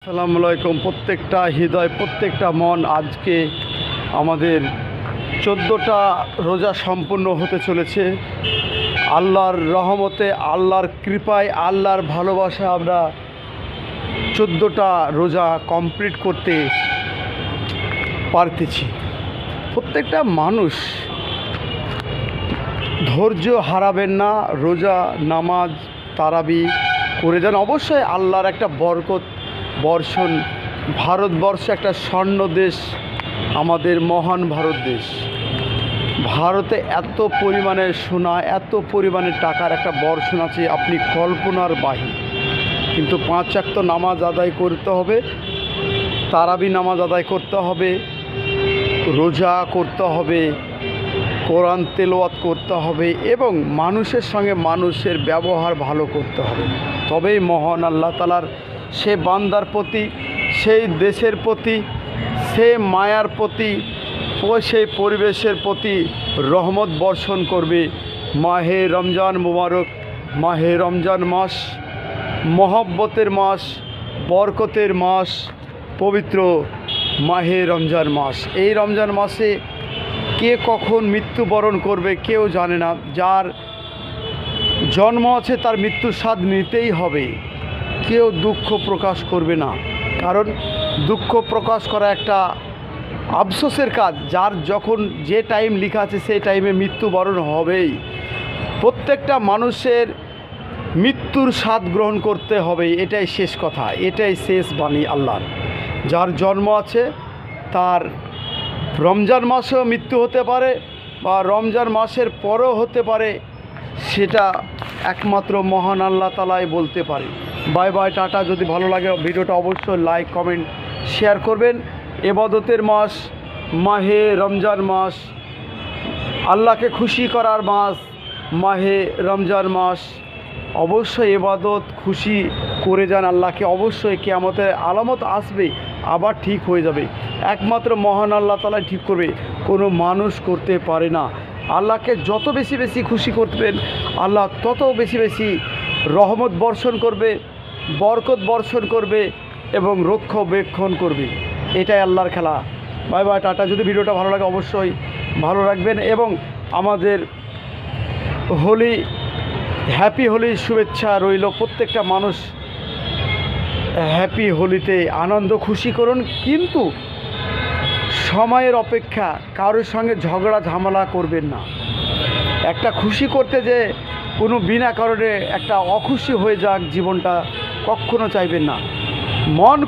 আসসালামু আলাইকুম। প্রত্যেকটা হৃদয়, প্রত্যেকটা মন আজকে আমাদের 14টা রোজা সম্পূর্ণ হতে চলেছে। আল্লাহর রহমতে, আল্লাহর কৃপায়, আল্লাহর ভালোবাসা আমরা 14টা রোজা কমপ্লিট করতে পারতেছি। প্রত্যেকটা মানুষ ধৈর্য হারাবেন না, রোজা, নামাজ, তারাবি করে যান। অবশ্যই আল্লাহর একটা বরকত বর্ষণ। ভারতবর্ষ একটা স্বর্ণ দেশ, আমাদের মহান ভারত দেশ। ভারতে এত পরিমাণে সোনা, এত পরিমাণে টাকার একটা বর্ষণ আছে, আপনি কল্পনার বাহির। কিন্তু 5 ওয়াক্ত নামাজ আদায় করতে হবে, তারাবি নামাজ আদায় করতে হবে, রোজা করতে হবে, কোরআন তেলাওয়াত করতে হবে এবং মানুষের সঙ্গে মানুষের ব্যবহার ভালো করতে হবে। তবেই মহান আল্লাহ তাআলার সে বান্দার প্রতি, সেই দেশের প্রতি, সে মায়ার প্রতি, সেই পরিবেশের প্রতি রহমত বর্ষণ করবে। মাহে রমজান মুবারক। মাহে রমজান মাস মহব্বতের মাস, বরকতের মাস, পবিত্র মাহে রমজান মাস। এই রমজান মাসে কে কখন মৃত্যুবরণ করবে কেউ জানে না। যার জন্ম আছে তার মৃত্যুর স্বাদ নিতেই হবে। কেউ দুঃখ প্রকাশ করবে না, কারণ দুঃখ প্রকাশ করা একটা আফসোসের কাজ। যার যখন যে টাইম লেখা আছে সেই টাইমে মৃত্যুবরণ হবেই। প্রত্যেকটা মানুষের মৃত্যুর স্বাদ গ্রহণ করতে হবে, এটাই শেষ কথা, এটাই শেষ বাণী আল্লাহর। যার জন্ম আছে তার রমজান মাসেও মৃত্যু হতে পারে বা রমজান মাসের পরেও হতে পারে, সেটা একমাত্র মহান আল্লাহ তাআলাই বলতে পারে। Bye bye, tata. যদি ভালো লাগে ভিডিওটা অবশ্যই লাইক, কমেন্ট, শেয়ার করবেন। ইবাদতের মাস মাহে রমজান মাস, আল্লাহকে খুশি করার মাস মাহে রমজান মাস। অবশ্যই ইবাদত খুশি করে যান আল্লাহকে। অবশ্যই কিয়ামতের আলামত আসবে, আবার ঠিক হয়ে যাবে। একমাত্র মহান আল্লাহ তাআলাই ঠিক করবে, কোনো মানুষ করতে পারে না। আল্লাহকে যত বেশি বেশি খুশি করবেন, আল্লাহ তত বেশি বেশি রহমত বর্ষণ করবে, বরকত বর্ষণ করবে এবং রক্ষণাবেক্ষণ করবে। এটাই আল্লাহর খেলা। Bye bye, tata. যদি ভিডিওটা ভালো লাগে অবশ্যই ভালো রাখবেন এবং আমাদের হোলি, হ্যাপি হোলির শুভেচ্ছা রইল। প্রত্যেকটা মানুষ হ্যাপি হোলিতে আনন্দ খুশি করুন, কিন্তু সময়ের অপেক্ষা কারোর সঙ্গে ঝগড়া ঝামেলা করবেন না। একটা খুশি করতে যে কোনো বিনা কারণে একটা অখুশি হয়ে যাক জীবনটা, কখনো চাইবেন না। মন